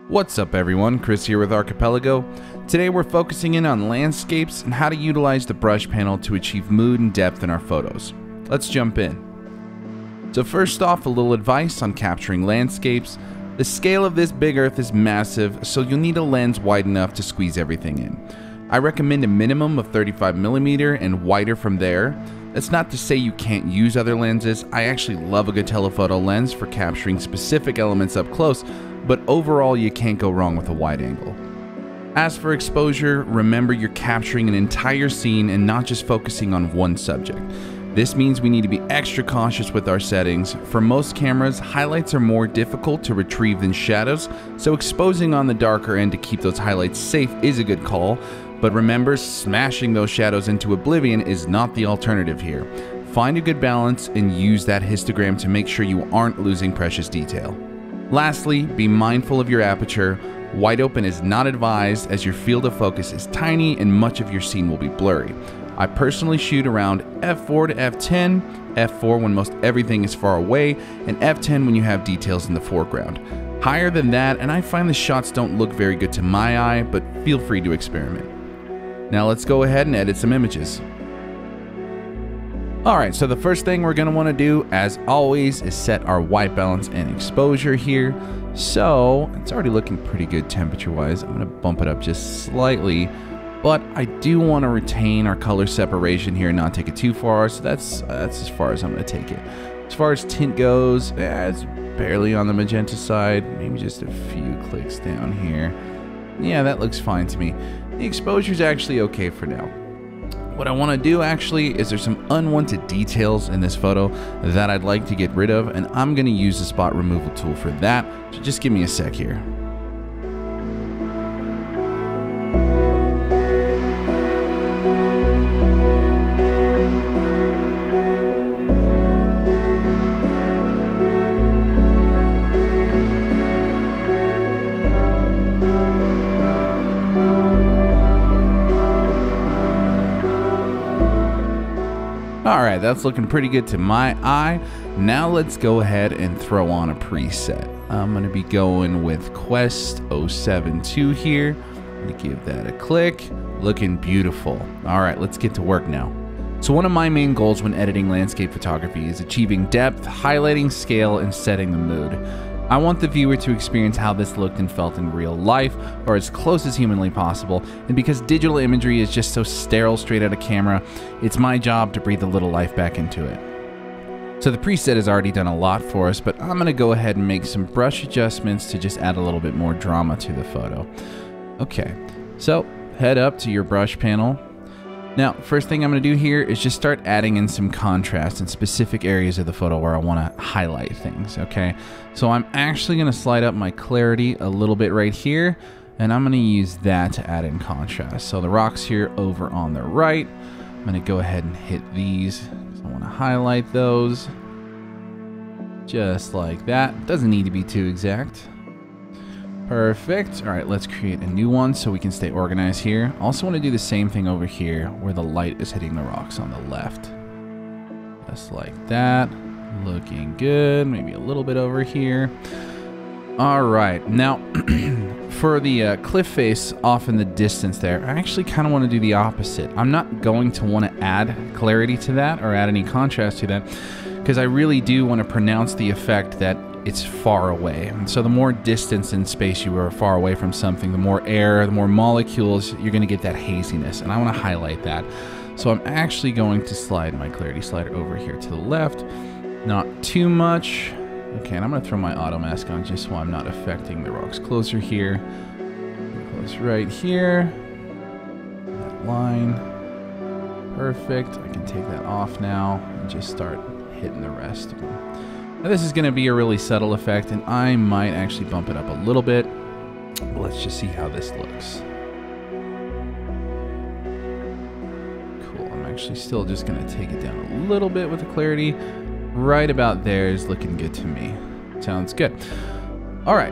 What's up everyone, Chris here with Archipelago. Today we're focusing in on landscapes and how to utilize the brush panel to achieve mood and depth in our photos. Let's jump in. So first off, a little advice on capturing landscapes. The scale of this big earth is massive, so you'll need a lens wide enough to squeeze everything in. I recommend a minimum of 35mm and wider from there. That's not to say you can't use other lenses. I actually love a good telephoto lens for capturing specific elements up close, but overall you can't go wrong with a wide angle. As for exposure, remember you're capturing an entire scene and not just focusing on one subject. This means we need to be extra cautious with our settings. For most cameras, highlights are more difficult to retrieve than shadows, so exposing on the darker end to keep those highlights safe is a good call, but remember, smashing those shadows into oblivion is not the alternative here. Find a good balance and use that histogram to make sure you aren't losing precious detail. Lastly, be mindful of your aperture. Wide open is not advised as your field of focus is tiny and much of your scene will be blurry. I personally shoot around f4 to f10, f4 when most everything is far away, and f10 when you have details in the foreground. Higher than that, and I find the shots don't look very good to my eye, but feel free to experiment. Now let's go ahead and edit some images. Alright, so the first thing we're going to want to do, as always, is set our white balance and exposure here. So, it's already looking pretty good temperature-wise. I'm going to bump it up just slightly, but I do want to retain our color separation here and not take it too far, so that's as far as I'm going to take it. As far as tint goes, it's barely on the magenta side, maybe just a few clicks down here. Yeah, that looks fine to me. The exposure is actually okay for now. What I want to do actually is there's some unwanted details in this photo that I'd like to get rid of, and I'm going to use the spot removal tool for that. So just give me a sec here. Alright, that's looking pretty good to my eye. Now let's go ahead and throw on a preset. I'm going to be going with Quest 072 here. I'm going to give that a click. Looking beautiful. Alright, let's get to work now. So one of my main goals when editing landscape photography is achieving depth, highlighting scale, and setting the mood. I want the viewer to experience how this looked and felt in real life, or as close as humanly possible, and because digital imagery is just so sterile straight out of camera, it's my job to breathe a little life back into it. So the preset has already done a lot for us, but I'm going to go ahead and make some brush adjustments to just add a little bit more drama to the photo. Okay, so head up to your brush panel. Now, first thing I'm going to do here is just start adding in some contrast in specific areas of the photo where I want to highlight things, okay? So I'm actually going to slide up my clarity a little bit right here, and I'm going to use that to add in contrast. So the rocks here over on the right, I'm going to go ahead and hit these. I want to highlight those just like that. Doesn't need to be too exact. Perfect. All right, let's create a new one so we can stay organized here. Also want to do the same thing over here where the light is hitting the rocks on the left. Just like that. Looking good. Maybe a little bit over here. All right. Now, for the cliff face off in the distance there, I actually kind of want to do the opposite. I'm not going to want to add clarity to that or add any contrast to that because I really do want to pronounce the effect that it's far away. And so the more distance in space you are far away from something, the more air, the more molecules, you're going to get that haziness. And I want to highlight that. So I'm actually going to slide my clarity slider over here to the left. Not too much. Okay, and I'm going to throw my auto mask on just so I'm not affecting the rocks closer here. Close right here. That line. Perfect. I can take that off now and just start hitting the rest of them. Now this is going to be a really subtle effect, and I might actually bump it up a little bit. Let's just see how this looks. Cool. I'm actually still just going to take it down a little bit with the clarity. Right about there is looking good to me. Sounds good. All right.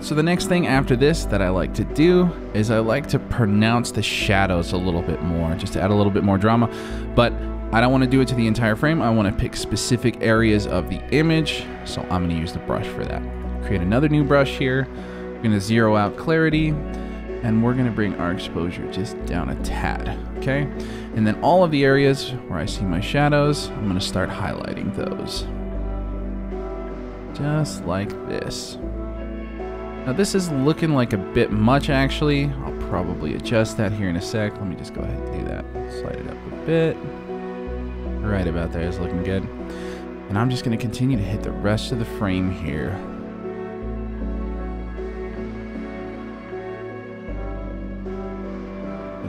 So the next thing after this that I like to do is I like to pronounce the shadows a little bit more, just to add a little bit more drama. But I don't want to do it to the entire frame. I want to pick specific areas of the image. So I'm going to use the brush for that. Create another new brush here. Gonna zero out clarity, and we're gonna bring our exposure just down a tad, okay? And then all of the areas where I see my shadows, I'm gonna start highlighting those. Just like this. Now this is looking like a bit much actually. I'll probably adjust that here in a sec. Let me just go ahead and do that. Slide it up a bit. Right about there is looking good. And I'm just gonna continue to hit the rest of the frame here.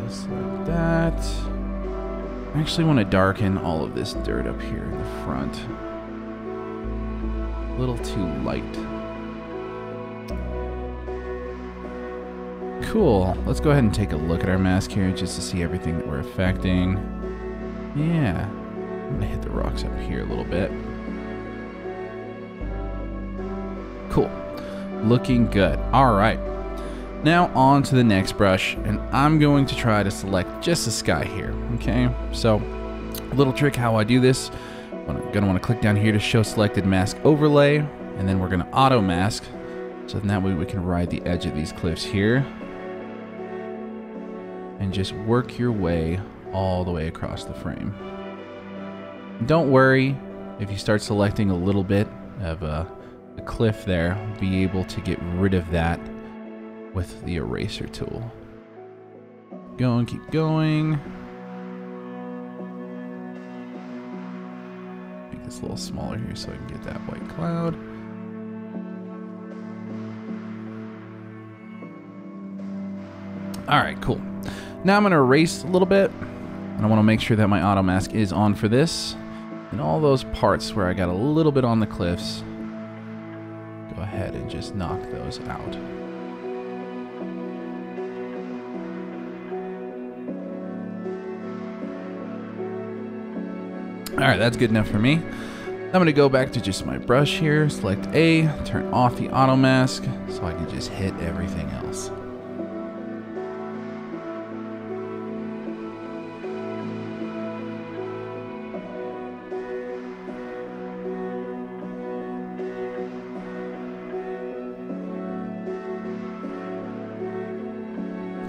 Just like that. I actually want to darken all of this dirt up here in the front. A little too light. Cool. Let's go ahead and take a look at our mask here just to see everything that we're affecting. Yeah. I'm going to hit the rocks up here a little bit. Cool. Looking good. All right. Now on to the next brush, and I'm going to try to select just the sky here, okay? So, a little trick how I do this. I'm gonna want to click down here to show selected mask overlay, and then we're gonna auto mask, so that way we can ride the edge of these cliffs here, and just work your way all the way across the frame. Don't worry if you start selecting a little bit of a cliff there, be able to get rid of that with the eraser tool. Keep going. Make this a little smaller here so I can get that white cloud. All right, cool. Now I'm gonna erase a little bit, and I wanna make sure that my auto mask is on for this. And all those parts where I got a little bit on the cliffs, go ahead and just knock those out. All right, that's good enough for me. I'm gonna go back to just my brush here, select A, turn off the auto mask so I can just hit everything else.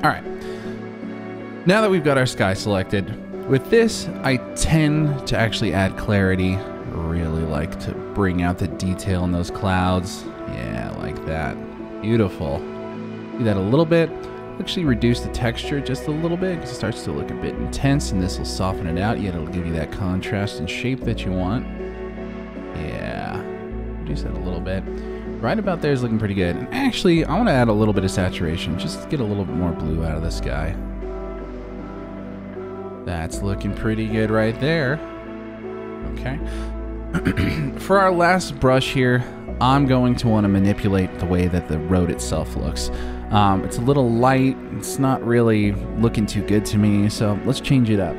All right, now that we've got our sky selected, with this, I tend to actually add clarity. I really like to bring out the detail in those clouds. Yeah, like that. Beautiful. Do that a little bit. Actually reduce the texture just a little bit because it starts to look a bit intense, and this will soften it out, yet it'll give you that contrast and shape that you want. Yeah, reduce that a little bit. Right about there is looking pretty good. And actually, I want to add a little bit of saturation, just to get a little bit more blue out of the sky. That's looking pretty good right there. Okay. For our last brush here, I'm going to want to manipulate the way that the road itself looks. It's a little light. It's not really looking too good to me, so let's change it up.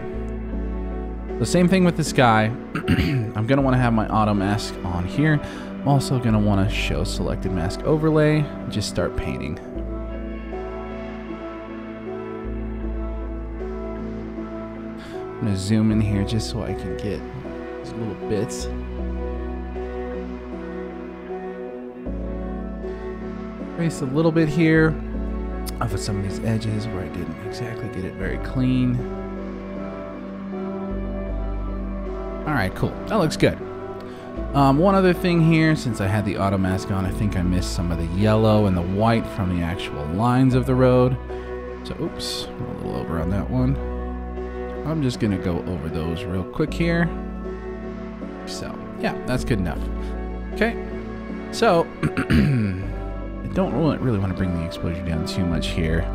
The same thing with the sky. I'm going to want to have my auto mask on here. I'm also going to want to show selected mask overlay and just start painting. I'm going to zoom in here just so I can get these little bits. Trace a little bit here off of some of these edges where I didn't exactly get it very clean. All right, cool. That looks good. One other thing here, since I had the auto mask on, I think I missed some of the yellow and the white from the actual lines of the road. So, oops, a little over on that one. I'm just gonna go over those real quick here. So, yeah, that's good enough. Okay, so I don't really want to bring the exposure down too much here,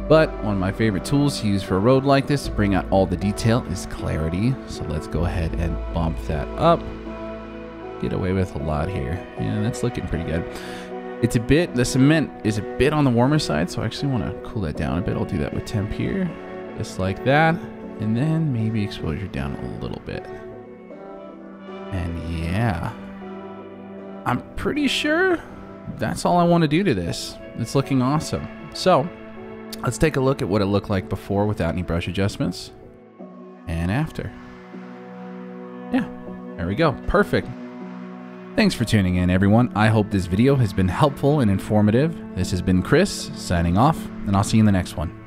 but one of my favorite tools to use for a road like this to bring out all the detail is clarity. So let's go ahead and bump that up. Get away with a lot here. Yeah, that's looking pretty good. It's a bit, the cement is a bit on the warmer side, so I actually want to cool that down a bit. I'll do that with temp here, just like that. And then maybe exposure down a little bit. And yeah, I'm pretty sure that's all I want to do to this. It's looking awesome. So let's take a look at what it looked like before without any brush adjustments and after. Yeah, there we go. Perfect. Thanks for tuning in, everyone. I hope this video has been helpful and informative. This has been Chris, signing off, and I'll see you in the next one.